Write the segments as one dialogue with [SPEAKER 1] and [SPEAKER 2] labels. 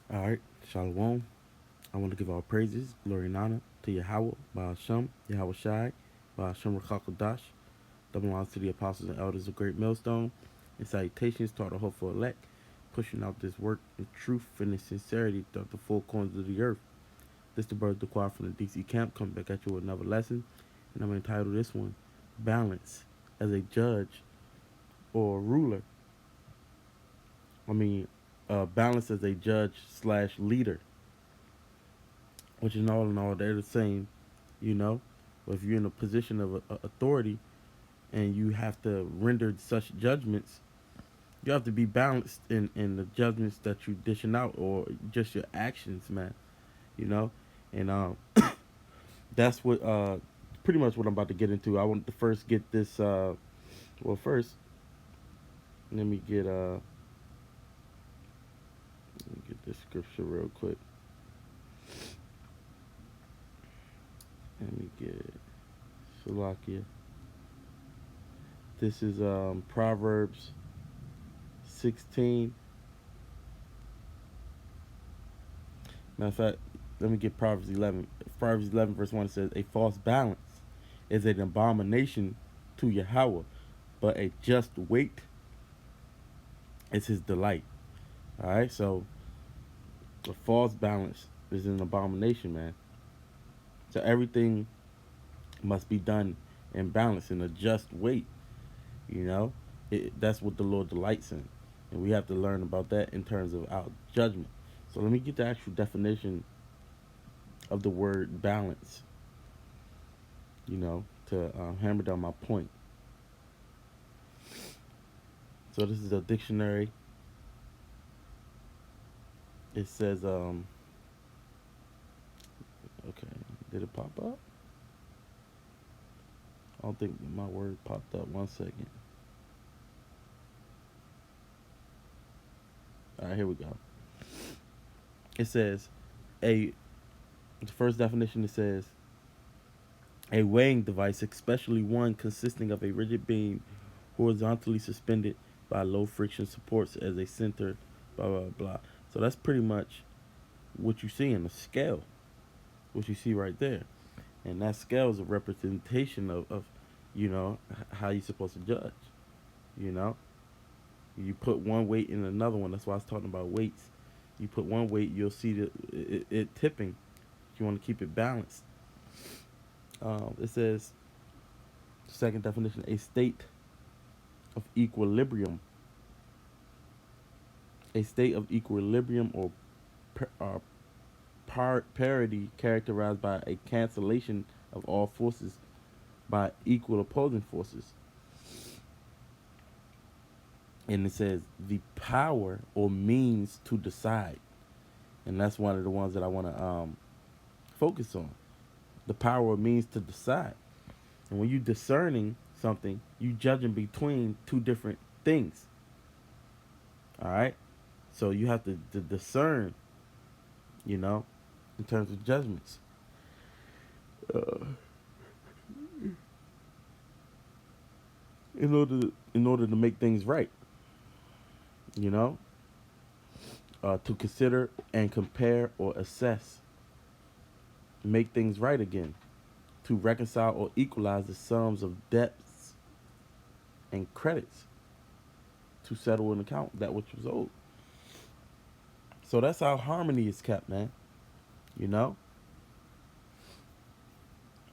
[SPEAKER 1] All right, Shalom. I want to give all praises, glory, and honor to Yahweh, Ba'ashem, Yahweh Shai, Ba'ashem Rakakodash, double honors to the apostles and elders of Great Millstone, and salutations to all the hopeful elect, pushing out this work in truth and in sincerity throughout the four corners of the earth. This the bird the choir from the DC camp, coming back at you with another lesson, and I'm entitled this one, Balance as a Judge or Ruler. I mean, balance as a judge slash leader, which in all, they're the same, you know. But if you're in a position of authority and you have to render such judgments, you have to be balanced in the judgments that you're dishing out or just your actions, man. You know, and that's what pretty much what I'm about to get into. I want to first get this. Well, first let me get this scripture real quick. Let me get Salakia. This is Proverbs 16. Matter of fact, let me get Proverbs 11. Proverbs 11, verse 1 says, a false balance is an abomination to Yahweh, but a just weight is his delight. All right, so a false balance is an abomination, man. So everything must be done in balance, in a just weight, you know? That's what the Lord delights in. And we have to learn about that in terms of our judgment. So let me get the actual definition of the word balance, you know, to hammer down my point. So this is a dictionary. It says, okay, did it pop up? I don't think my word popped up. 1 second. All right, here we go. It says, a the first definition, it says a weighing device, especially one consisting of a rigid beam horizontally suspended by low friction supports as a center, blah blah blah. So that's pretty much what you see in the scale, what you see right there, and that scale is a representation of you know how you're supposed to judge. You know, you put one weight in another one. That's why I was talking about weights. You put one weight, you'll see it tipping. You want to keep it balanced. It says, second definition, a state of equilibrium. A state of equilibrium or par- uh, parity characterized by a cancellation of all forces by equal opposing forces. And it says the power or means to decide. And that's one of the ones that I want to focus on. The power or means to decide. And when you're discerning something, you judging between two different things. All right. So you have to discern, you know, in terms of judgments. Uh, in order to make things right, you know, to consider and compare or assess, make things right again, to reconcile or equalize the sums of debts and credits, to settle an account that which was owed. So that's how harmony is kept, man. You know,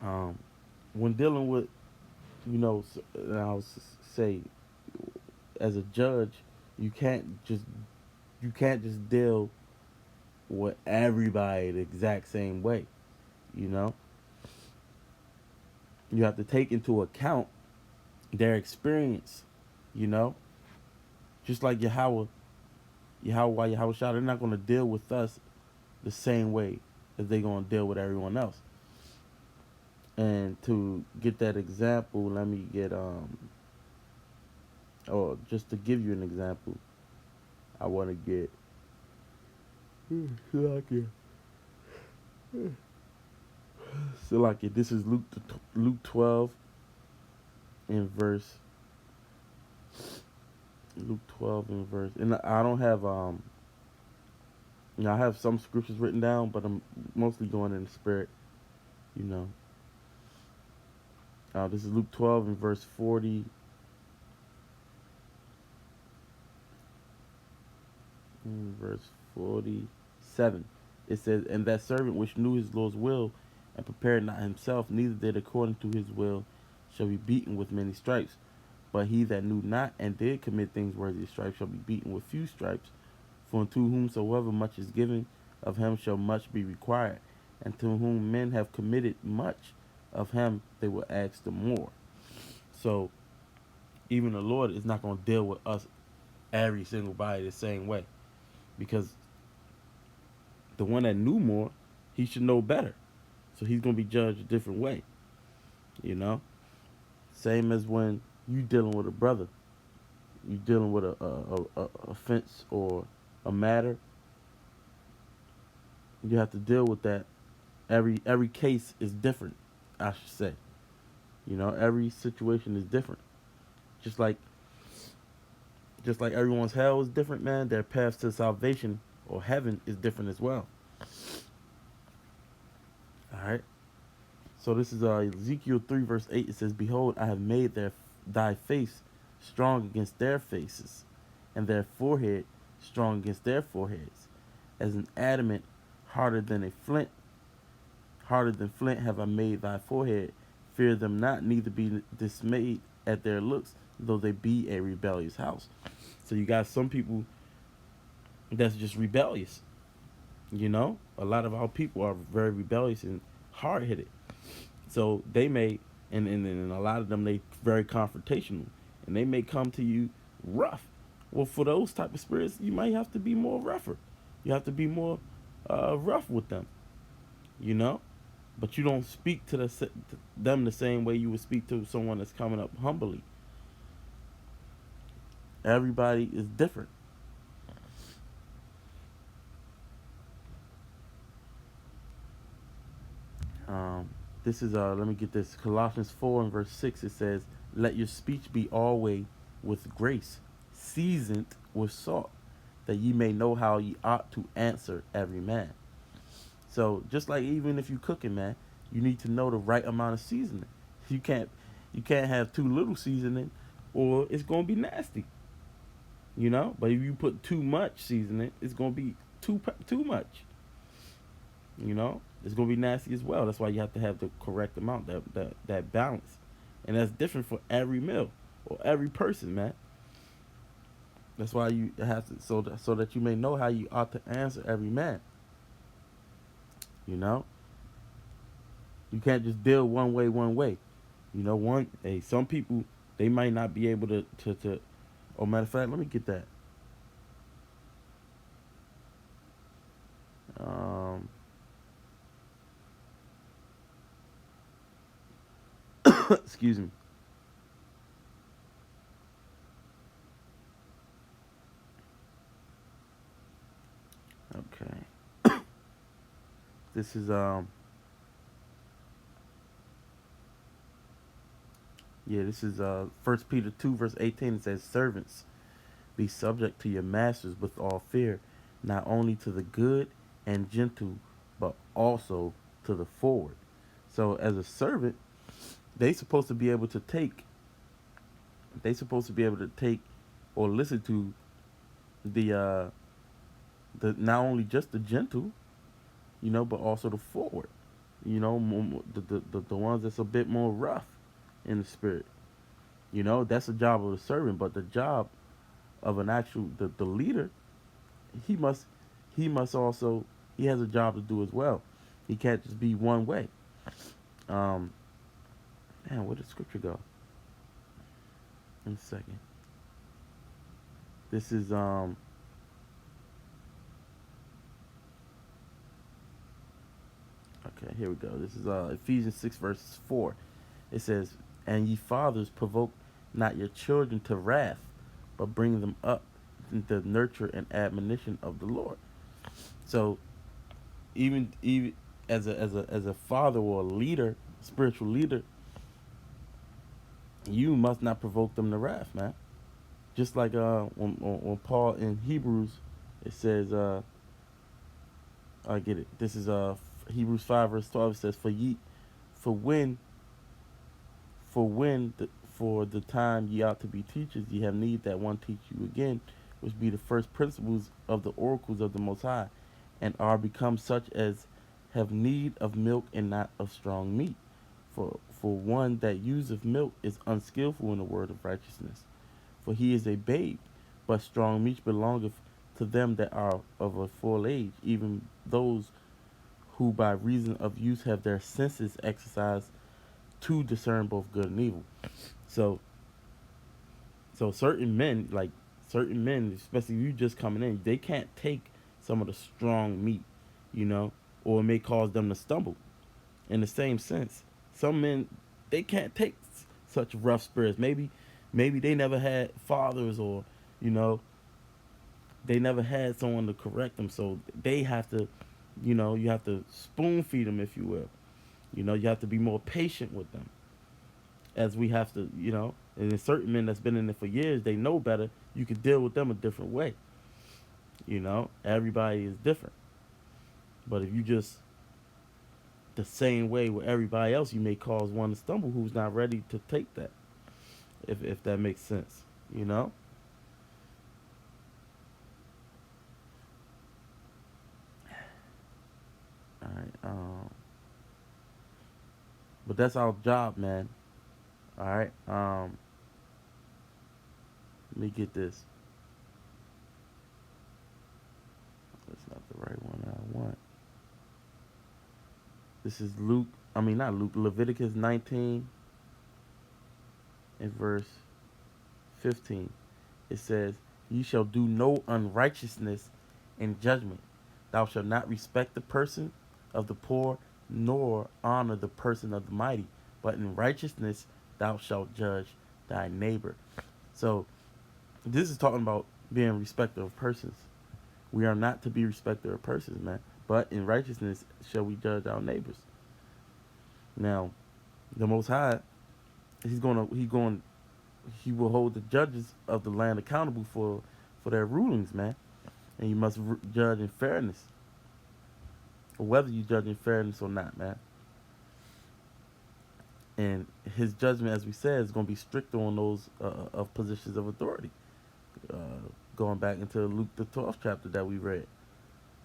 [SPEAKER 1] um, when dealing with, you know, and I'll say, as a judge, you can't just you can't just deal with everybody the exact same way. You know, you have to take into account their experience. You know, just like Yahweh Shah, they're not going to deal with us the same way as they're going to deal with everyone else. And to get that example, let me get or just to give you an example, I want to get Salakia. Salakia. This is Luke 12 in verse Luke 12 in verse, and I don't have I have some scriptures written down, but I'm mostly going in the spirit. You know, this is Luke 12 and verse 40. Verse 47. It says, "And that servant which knew his Lord's will and prepared not himself, neither did according to his will, shall be beaten with many stripes. But he that knew not and did commit things worthy of stripes shall be beaten with few stripes. For unto whomsoever much is given, of him shall much be required. And to whom men have committed much, of him they will ask the more." So even the Lord is not going to deal with us, every single body, the same way. Because the one that knew more, he should know better. So he's going to be judged a different way, you know? Same as when you dealing with a brother, you dealing with a offense or a matter, you have to deal with that. Every case is different, I should say. You know, every situation is different. Just like just like everyone's hell is different, man, their path to salvation or heaven is different as well. All right. So this is Ezekiel 3 verse 8. It says, "Behold, I have made thy face strong against their faces, and their forehead strong against their foreheads. As an adamant harder than flint have I made thy forehead. Fear them not, neither be dismayed at their looks, though they be a rebellious house." So you got some people that's just rebellious. You know, a lot of our people are very rebellious and hard headed. So they may, and a lot of them, they very confrontational, and they may come to you rough. Well, for those type of spirits, you might have to be more rougher. You have to be more rough with them, you know. But you don't speak to them the same way you would speak to someone that's coming up humbly. Everybody is different. Um, this is let me get this, Colossians 4 and verse 6. It says, "Let your speech be always with grace, seasoned with salt, that ye may know how ye ought to answer every man." So just like even if you cooking, man, you need to know the right amount of seasoning. You can't you can't have too little seasoning, or it's gonna be nasty. You know. But if you put too much seasoning, it's gonna be too much. You know, it's gonna be nasty as well. That's why you have to have the correct amount, that balance, and that's different for every meal or every person, man. That's why you have to, so that you may know how you ought to answer every man. You know, you can't just deal one way, one way. You know, some people, they might not be able to. Oh, matter of fact, let me get that. Um, excuse me. Okay, this is yeah, this is First Peter 2 verse 18. It says, "Servants, be subject to your masters with all fear, not only to the good and gentle, but also to the forward." So as a servant, they supposed to be able to take they supposed to be able to take or listen to the not only just the gentle, you know, but also the forward. You know, the ones that's a bit more rough in the spirit. You know, that's the job of the servant, but the job of an actual the leader, he must he must also, he has a job to do as well. He can't just be one way. Um, Man, where did scripture go? In a second. This is okay, here we go. This is Ephesians 6 verses 4. It says, "And ye fathers, provoke not your children to wrath, but bring them up in the nurture and admonition of the Lord." So even as a father or a leader, spiritual leader, you must not provoke them to wrath, man. Just like when Paul in Hebrews, it says I get it. This is Hebrews 5 verse 12. It says, for when for the time ye ought to be teachers, ye have need that one teach you again, which be the first principles of the oracles of the Most High, and are become such as have need of milk and not of strong meat. For one that useth milk is unskillful in the word of righteousness, for he is a babe. But strong meat belongeth to them that are of a full age, even those who by reason of use have their senses exercised to discern both good and evil. So certain men, especially you just coming in, they can't take some of the strong meat, you know, or it may cause them to stumble. In the same sense, some men, they can't take such rough spirits. Maybe they never had fathers, or you know, they never had someone to correct them, so they have to, you have to spoon feed them, if you will. You have to be more patient with them, as we have to, and in certain men that's been in it for years, they know better. You can deal with them a different way. Everybody is different. But if you just the same way with everybody else, you may cause one to stumble who's not ready to take that. If that makes sense, you know. All right. But that's our job, man. All right. Let me get this. That's not the right one I want. This is Luke. I mean, not Luke. Leviticus 19 and verse 15. It says, "Ye shall do no unrighteousness in judgment. Thou shalt not respect the person of the poor, nor honor the person of the mighty. But in righteousness thou shalt judge thy neighbor." So this is talking about being respecter of persons. We are not to be respecter of persons, man. But in righteousness shall we judge our neighbors. Now, the Most High, he will hold the judges of the land accountable for their rulings, man. And you must judge in fairness, or whether you judge in fairness or not, man. And his judgment, as we said, is going to be stricter on those of positions of authority. Uh, Going back into Luke the 12th chapter that we read,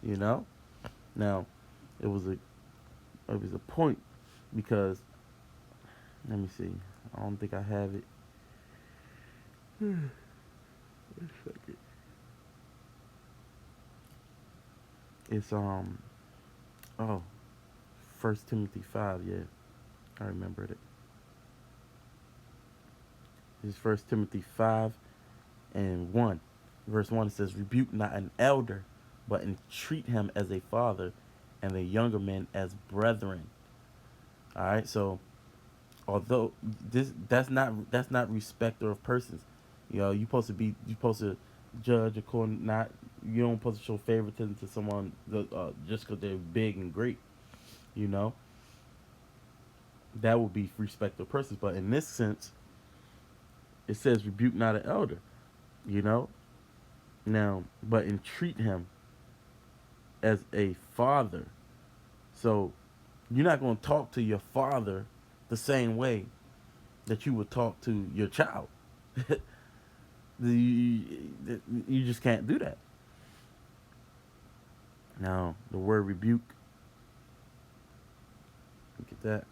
[SPEAKER 1] you know. Now, it was a point, because let me see. I don't think I have it. One second. It's oh, 1 Timothy 5. Yeah, I remembered it. This is 1 Timothy 5 and 1. Verse 1 says, "Rebuke not an elder, but entreat him as a father, and the younger men as brethren." All right. So although that's not respecter of persons. You supposed to judge according, not, you don't supposed to show favoritism to someone just because they're big and great. You know that would be respect of persons. But in this sense, it says rebuke not an elder. You know now, but entreat him as a father. So you're not going to talk to your father the same way that you would talk to your child. You just can't do that. Now, the word rebuke, look at that.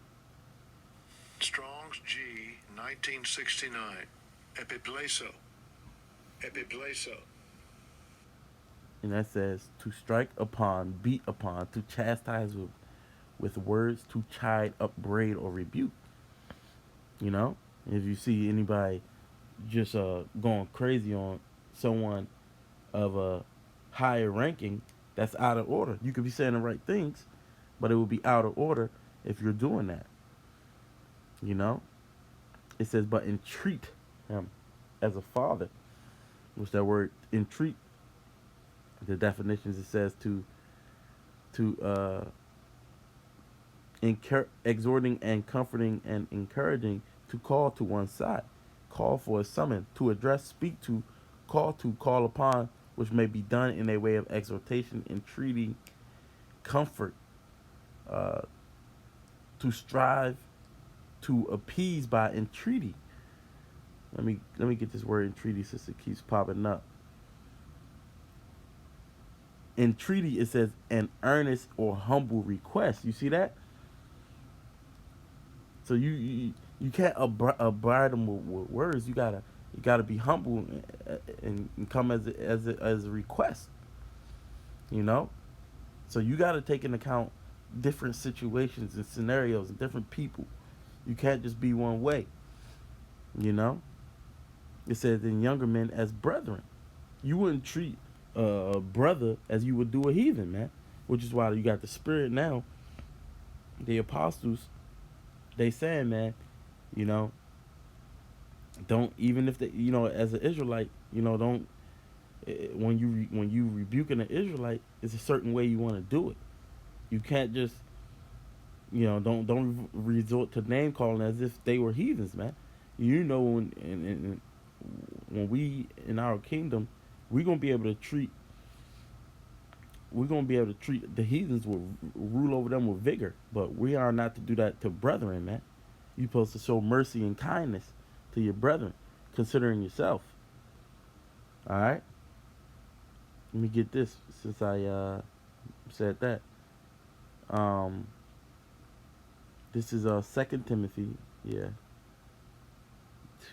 [SPEAKER 2] Strong's G 1969. Epipleso. Epipleso.
[SPEAKER 1] And that says to strike upon, beat upon, to chastise with words, to chide, upbraid, or rebuke. You know, if you see anybody just going crazy on someone of a higher ranking, that's out of order. You could be saying the right things, but it would be out of order if you're doing that. You know, it says, but entreat him as a father, which that word entreat, the definitions, it says to exhorting and comforting and encouraging, to call to one side, call for a summon, to address, speak to, call upon, which may be done in a way of exhortation, entreating, comfort, uh, to strive, to appease by entreaty. Let me get this word entreaty since it keeps popping up. Entreaty, it says an earnest or humble request. You see that? So you can't abide them with words. You gotta be humble and come as a request. You know. So you gotta take into account different situations and scenarios and different people. You can't just be one way. You know. It says in younger men as brethren. You wouldn't treat a brother as you would do a heathen, man. Which is why you got the spirit now. The apostles, they saying, man, you know, don't, even if they, as an Israelite, don't, when you rebuking an Israelite, it's a certain way you want to do it. You can't just, don't resort to name calling as if they were heathens, man. When we in our kingdom, we're gonna be able to treat the heathens with, rule over them with vigor, but we are not to do that to brethren, man. You're supposed to show mercy and kindness to your brethren, considering yourself. All right. Let me get this since I said that. Um, this is Second Timothy, yeah,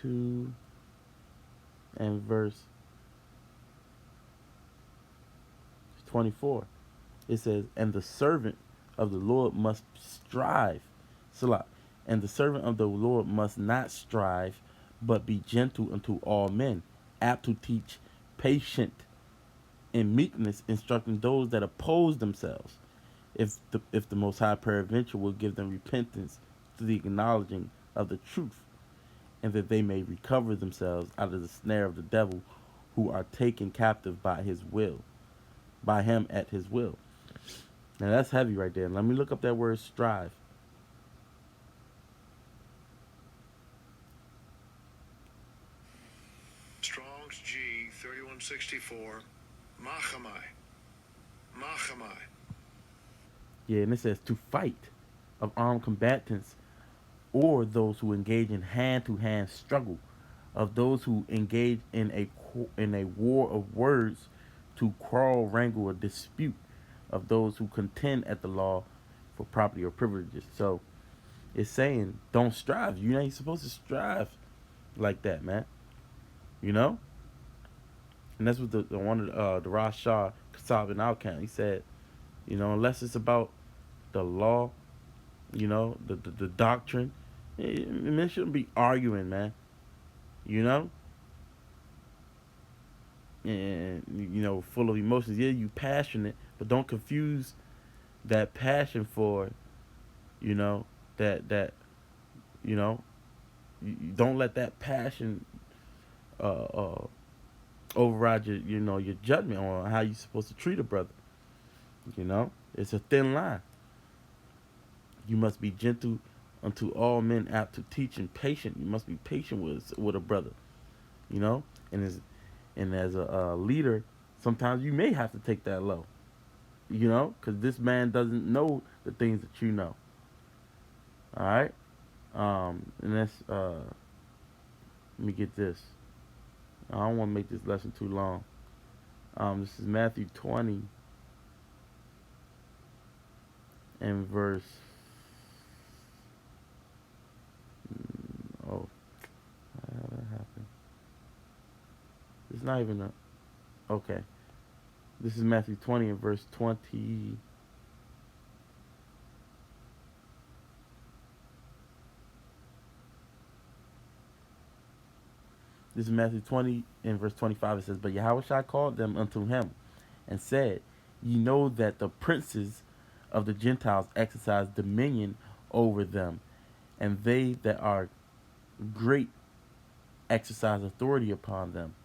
[SPEAKER 1] 2 and verse 24. It says, "And the servant of the Lord must strive, Salah, and the servant of the Lord must not strive, but be gentle unto all men, apt to teach, patient, in meekness, instructing those that oppose themselves, if the Most High peradventure will give them repentance to the acknowledging of the truth, and that they may recover themselves out of the snare of the devil, who are taken captive by him at his will." Now that's heavy right there. Let me look up that word strive.
[SPEAKER 2] Strong's G 3164. Machamai. Machamai.
[SPEAKER 1] Yeah, and it says to fight, of armed combatants, or those who engage in hand-to-hand struggle, of those who engage in a war of words, to quarrel, wrangle, or dispute, of those who contend at the law for property or privileges. So it's saying don't strive. You're not supposed to strive like that, man. You know, and that's what the one of the Rosh Shah Kassab and Alkan, he said. Unless it's about the law, the doctrine, men shouldn't be arguing, man. You know, and full of emotions. Yeah, you passionate, but don't confuse that passion for, you know, that you know, you don't let that passion uh, uh, override your judgment on how you're supposed to treat a brother. It's a thin line. You must be gentle unto all men, apt to teach, and patient. You must be patient with a brother. You know, and as a leader, sometimes you may have to take that low. Because this man doesn't know the things that you know. All right. And that's let me get this. I don't want to make this lesson too long. This is Matthew 20 and verse. Oh, how that happen? It's not even a. Okay. This is Matthew 20 and verse 20. This is Matthew 20 and verse 25. It says, "But Yahushua called them unto him and said, Ye know that the princes of the Gentiles exercise dominion over them, and they that are great exercise authority upon them.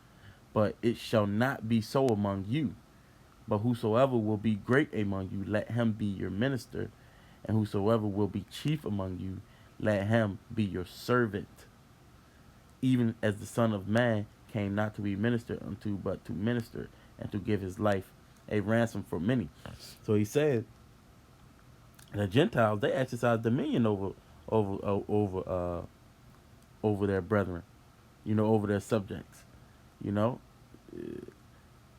[SPEAKER 1] But it shall not be so among you. But whosoever will be great among you, let him be your minister. And whosoever will be chief among you, let him be your servant. Even as the Son of Man came not to be ministered unto, but to minister, and to give his life a ransom for many." So he said, The Gentiles, they exercise dominion over over their brethren, over their subjects. You know,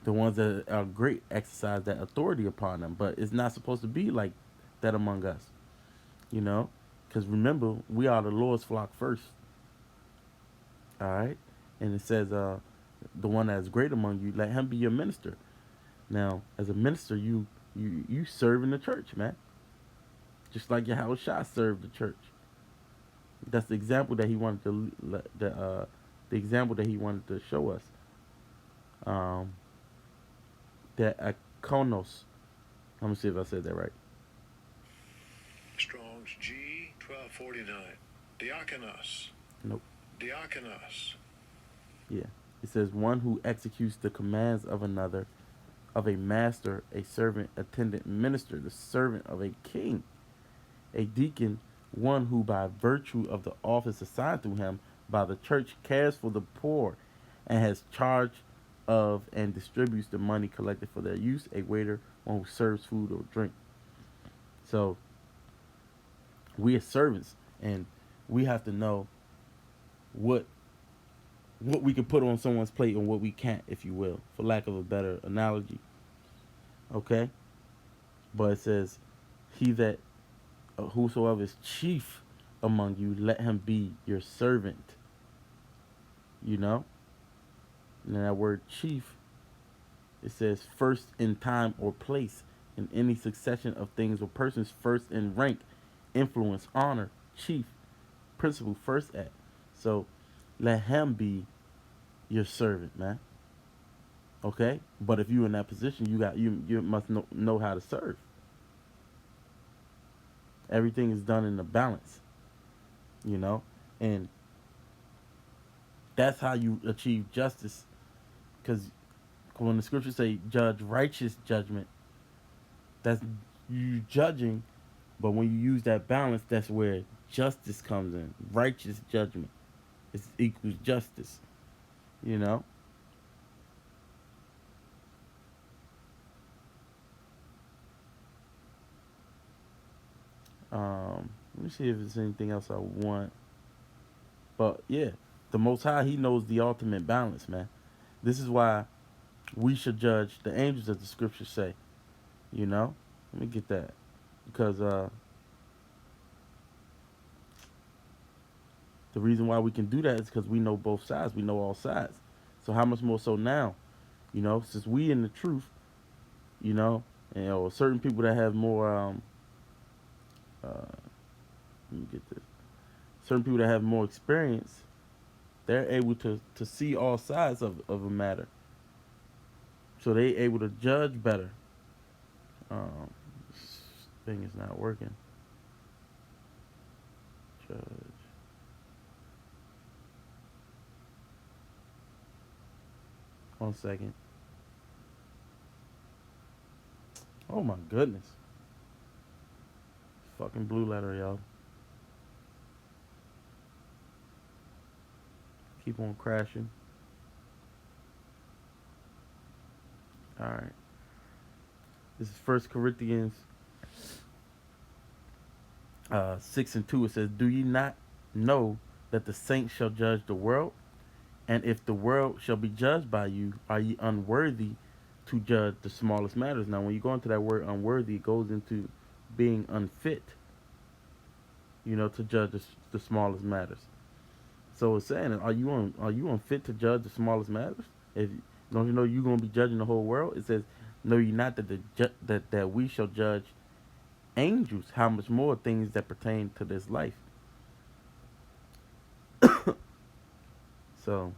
[SPEAKER 1] the ones that are great exercise that authority upon them, but it's not supposed to be like that among us. You know, because remember, we are the Lord's flock first. All right, and it says, the one that is great among you, let him be your minister. Now, as a minister, you serve in the church, man. Just like Yahweh Shah served the church. That's the example that he wanted to the example that he wanted to show us. Um, that akonos. Let me see if I said that right.
[SPEAKER 2] Strong's G 1249. Diakonos.
[SPEAKER 1] Nope.
[SPEAKER 2] Diakonos.
[SPEAKER 1] Yeah. It says one who executes the commands of another, of a master, a servant, attendant, minister, the servant of a king. A deacon, one who by virtue of the office assigned to him by the church cares for the poor and has charge of and distributes the money collected for their use. A waiter, one who serves food or drink. So we are servants, and we have to know what we can put on someone's plate and what we can't, if you will, for lack of a better analogy. Okay, but it says, "He that whosoever is chief among you, let him be your servant." You know, and that word chief, it says first in time or place in any succession of things or persons, first in rank, influence, honor, chief, principal, first at. So let him be your servant, man. Okay, but if you're in that position, you must know how to serve. Everything is done in a balance, you know, and that's how you achieve justice. Because when the scriptures say judge righteous judgment, that's you judging, but when you use that balance, that's where justice comes in. Righteous judgment is equals justice, you know. Let me see if there's anything else I want. But yeah, the Most High, He knows the ultimate balance, man. This is why we should judge the angels, as the scriptures say. You know, let me get that, because the reason why we can do that is because we know both sides. We know all sides. So how much more so now? Since we in the truth, you know, certain people that have more. Let me get this. Certain people that have more experience, they're able to see all sides of a matter. So they able to judge better. This thing is not working. Judge. 1 second. Oh my goodness. Fucking blue letter, y'all. Keep on crashing. Alright. This is First Corinthians 6:2. It says, "Do ye not know that the saints shall judge the world? And if the world shall be judged by you, are ye unworthy to judge the smallest matters?" Now, when you go into that word unworthy, it goes into being unfit, to judge the smallest matters. So it's saying, are you unfit to judge the smallest matters? If don't you know you're gonna be judging the whole world? It says, "Know ye not that that we shall judge angels? How much more things that pertain to this life?" So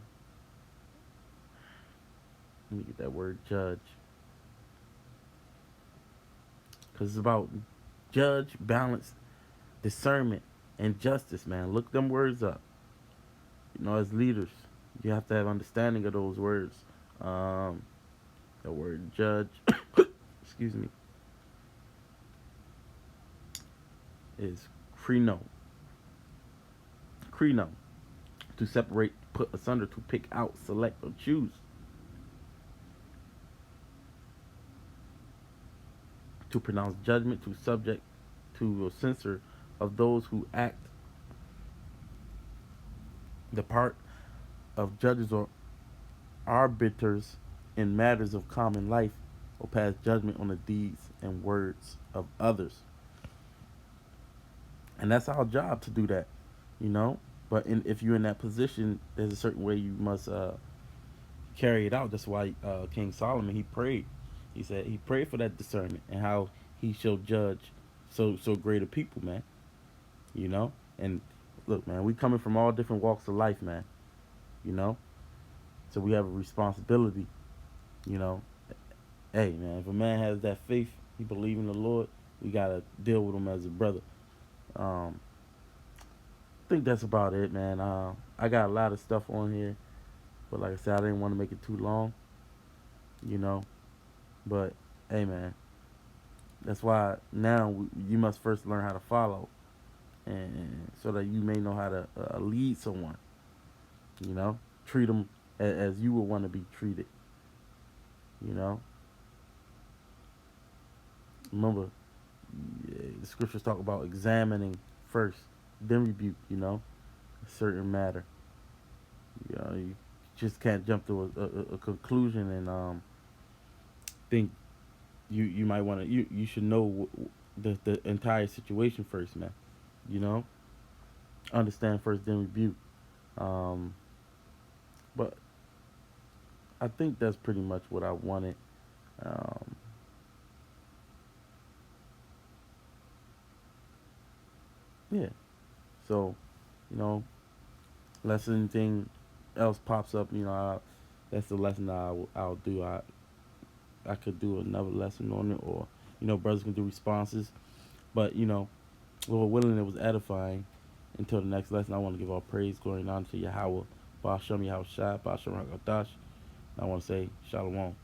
[SPEAKER 1] let me get that word judge, because it's about judge, balance, discernment, and justice, man. Look them words up. As leaders, you have to have understanding of those words. The word judge, excuse me, is krino. Krino, to separate, put asunder, to pick out, select, or choose. To pronounce judgment, to subject, to a censor of those who act the part of judges or arbiters in matters of common life or pass judgment on the deeds and words of others. And that's our job to do that, you know. But if you're in that position, there's a certain way you must carry it out. That's why King Solomon, he prayed. He said he prayed for that discernment and how he shall judge so great a people, man. You know. And look, man, we coming from all different walks of life, man. You know. So we have a responsibility. You know. Hey, man, if a man has that faith, he believe in the Lord, we gotta deal with him as a brother. Um, I think that's about it, man. I got a lot of stuff on here, but like I said, I didn't want to make it too long, you know. But hey, man, that's why now you must first learn how to follow, and so that you may know how to lead someone. You know, treat them as you would want to be treated. You know, remember the scriptures talk about examining first, then rebuke. You know, a certain matter. You know, you just can't jump to a conclusion and think you might want to you should know the entire situation first, man. You know, understand first, then rebuke. Um, but I think that's pretty much what I wanted. Um, yeah. So, you know, unless anything else pops up, you know, that's the lesson that I'll do. I could do another lesson on it, or you know, brothers can do responses. But you know, Lord willing, it was edifying. Until the next lesson, I want to give all praise, glory, and honor to Yahweh, Ba'ashem Yahweh Shai, Ba'ashem Rakadash. I want to say Shalom.